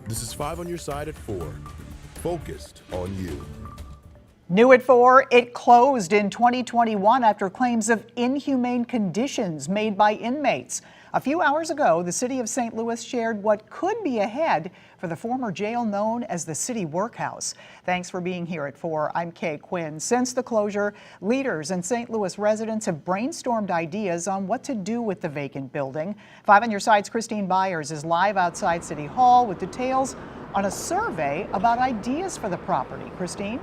This is 5 on your side at 4. Focused on you. New at 4, it closed in 2021 after claims of inhumane conditions made by inmates. A few hours ago, the city of St. Louis shared what could be ahead for the former jail known as the City Workhouse. Thanks for being here at 4. I'm Kay Quinn. Since the closure, leaders and St. Louis residents have brainstormed ideas on what to do with the vacant building. 5 on your side's Christine Byers is live outside City Hall with details on a survey about ideas for the property. Christine?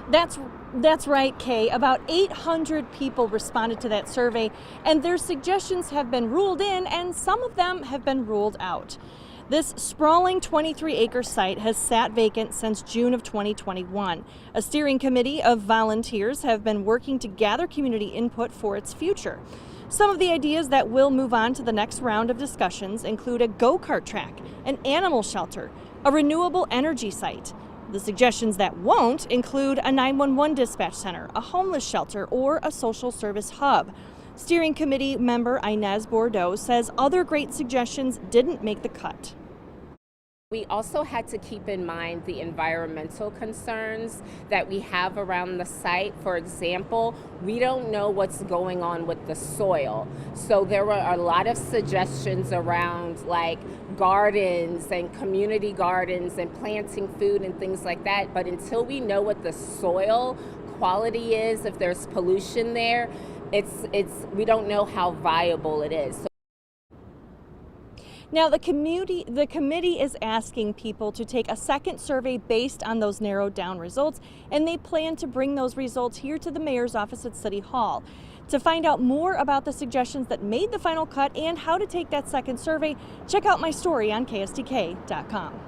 That's right, Kay. About 800 people responded to that survey, and their suggestions have been ruled in, and some of them have been ruled out. This sprawling 23-acre site has sat vacant since June of 2021. A steering committee of volunteers have been working to gather community input for its future. Some of the ideas that will move on to the next round of discussions include a go-kart track, an animal shelter, a renewable energy site. The suggestions that won't include a 911 dispatch center, a homeless shelter, or a social service hub. Steering committee member Inez Bordeaux says other great suggestions didn't make the cut. We also had to keep in mind the environmental concerns that we have around the site. For example, we don't know what's going on with the soil. So there were a lot of suggestions around like gardens and community gardens and planting food and things like that. But until we know what the soil quality is, if there's pollution there, we don't know how viable it is. Now, the committee is asking people to take a second survey based on those narrowed down results, and they plan to bring those results here to the mayor's office at City Hall. To find out more about the suggestions that made the final cut and how to take that second survey, check out my story on KSTK.com.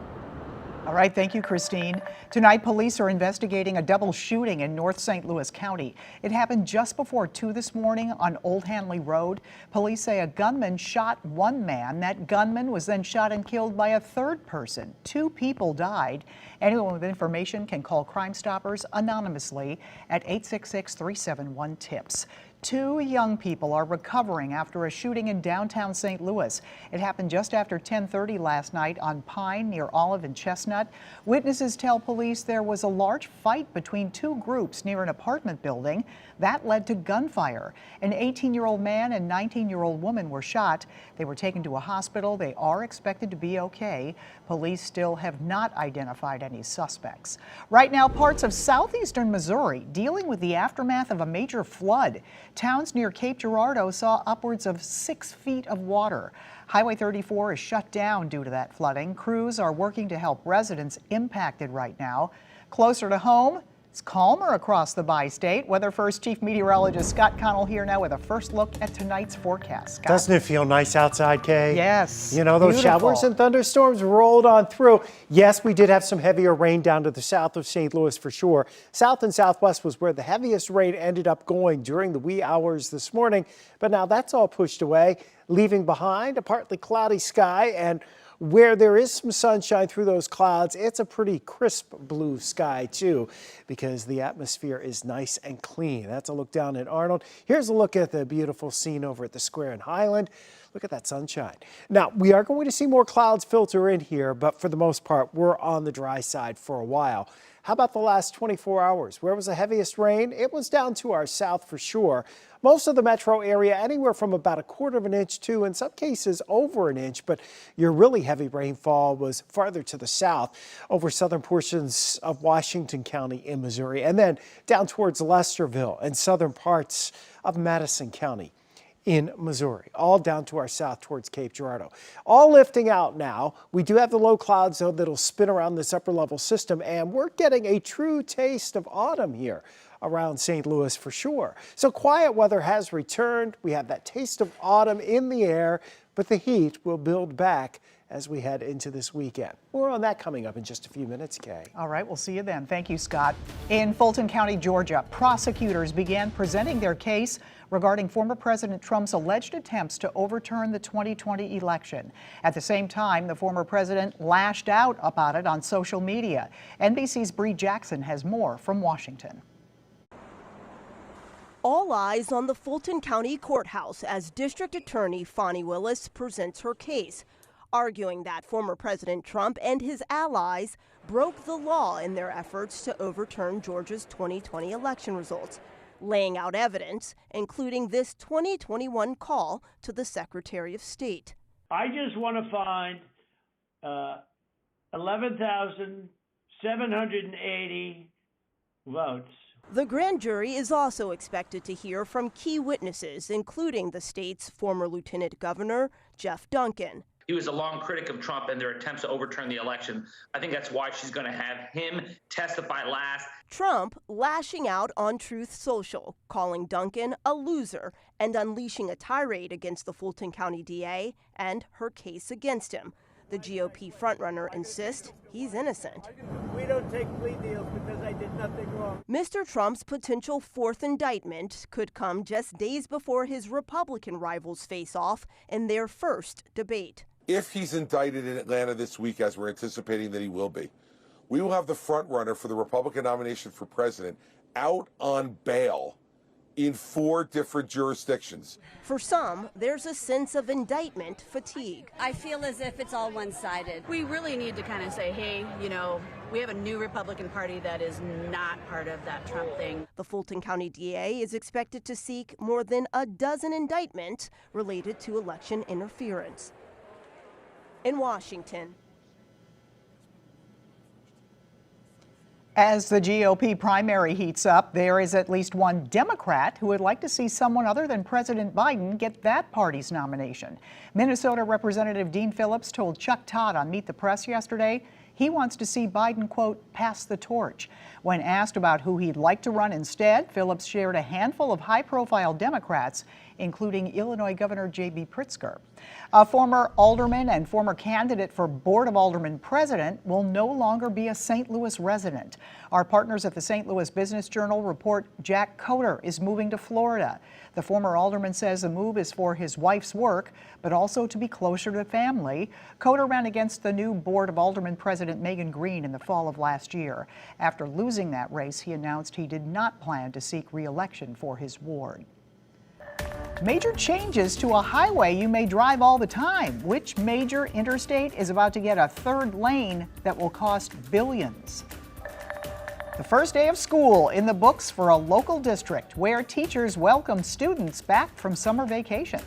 All right, thank you, Christine. Tonight, police are investigating a double shooting in North St. Louis County. It happened just before 2 this morning on Old Hanley Road. Police say a gunman shot one man. That gunman was then shot and killed by a third person. 2 people died. Anyone with information can call Crime Stoppers anonymously at 866-371-TIPS. 2 young people are recovering after a shooting in downtown St. Louis. It happened just after 10:30 last night on Pine near Olive and Chestnut. Witnesses tell police there was a large fight between 2 groups near an apartment building. That led to gunfire. An 18-year-old man and 19-year-old woman were shot. They were taken to a hospital. They are expected to be okay. Police still have not identified any suspects. Right now, parts of southeastern Missouri dealing with the aftermath of a major flood. Towns near Cape Girardeau saw upwards of 6 feet of water. Highway 34 is shut down due to that flooding. Crews are working to help residents impacted right now. Closer to home, it's calmer across the bi-state. Weather First Chief Meteorologist Scott Connell here now with a first look at tonight's forecast. Scott. Doesn't it feel nice outside, Kay? Yes. You know, those showers and thunderstorms rolled on through. Yes, we did have some heavier rain down to the south of St. Louis for sure. South and southwest was where the heaviest rain ended up going during the wee hours this morning. But now that's all pushed away, leaving behind a partly cloudy sky, and where there is some sunshine through those clouds, it's a pretty crisp blue sky too, because the atmosphere is nice and clean. That's a look down at Arnold. Here's a look at the beautiful scene over at the Square in Highland. Look at that sunshine. Now, we are going to see more clouds filter in here, but for the most part, we're on the dry side for a while. How about the last 24 hours? Where was the heaviest rain? It was down to our south for sure. Most of the metro area, anywhere from about 1/4 of an inch to, in some cases, over an inch. But your really heavy rainfall was farther to the south, over southern portions of Washington County in Missouri, and then down towards Lesterville and southern parts of Madison County in Missouri, all down to our south towards Cape Girardeau. All lifting out now. We do have the low clouds, though, that'll spin around this upper level system, and we're getting a true taste of autumn here around St. Louis for sure. So quiet weather has returned. We have that taste of autumn in the air, but the heat will build back as we head into this weekend. More on that coming up in just a few minutes, Kay. All right, we'll see you then. Thank you, Scott. In Fulton County, Georgia, prosecutors began presenting their case regarding former President Trump's alleged attempts to overturn the 2020 election. At the same time, the former president lashed out about it on social media. NBC's Bree Jackson has more from Washington. All eyes on the Fulton County Courthouse as District Attorney Fani Willis presents her case, arguing that former President Trump and his allies broke the law in their efforts to overturn Georgia's 2020 election results, laying out evidence, including this 2021 call to the Secretary of State. I just want to find 11,780 votes. The grand jury is also expected to hear from key witnesses, including the state's former Lieutenant Governor, Jeff Duncan. He was a long critic of Trump and their attempts to overturn the election. I think that's why she's going to have him testify last. Trump lashing out on Truth Social, calling Duncan a loser and unleashing a tirade against the Fulton County DA and her case against him. The GOP frontrunner insists he's innocent. We don't take plea deals because I did nothing wrong. Mr. Trump's potential fourth indictment could come just days before his Republican rivals face off in their first debate. If he's indicted in Atlanta this week, as we're anticipating that he will be, we will have the front runner for the Republican nomination for president out on bail in 4 different jurisdictions. For some, there's a sense of indictment fatigue. I feel as if it's all one-sided. We really need to kind of say, hey, we have a new Republican Party that is not part of that Trump thing. The Fulton County DA is expected to seek more than a dozen indictments related to election interference. In Washington. As the GOP primary heats up, there is at least one Democrat who would like to see someone other than President Biden get that party's nomination. Minnesota Representative Dean Phillips told Chuck Todd on Meet the Press yesterday he wants to see Biden, quote, pass the torch. When asked about who he'd like to run instead, Phillips shared a handful of high-profile Democrats, including Illinois Governor J.B. Pritzker. A former alderman and former candidate for Board of Aldermen president will no longer be a St. Louis resident. Our partners at the St. Louis Business Journal report Jack Coder is moving to Florida. The former alderman says the move is for his wife's work, but also to be closer to family. Coder ran against the new Board of Aldermen president Megan Green in the fall of last year. After losing that race, he announced he did not plan to seek re-election for his ward. Major changes to a highway you may drive all the time. Which major interstate is about to get a third lane that will cost billions? The first day of school in the books for a local district where teachers welcome students back from summer vacation.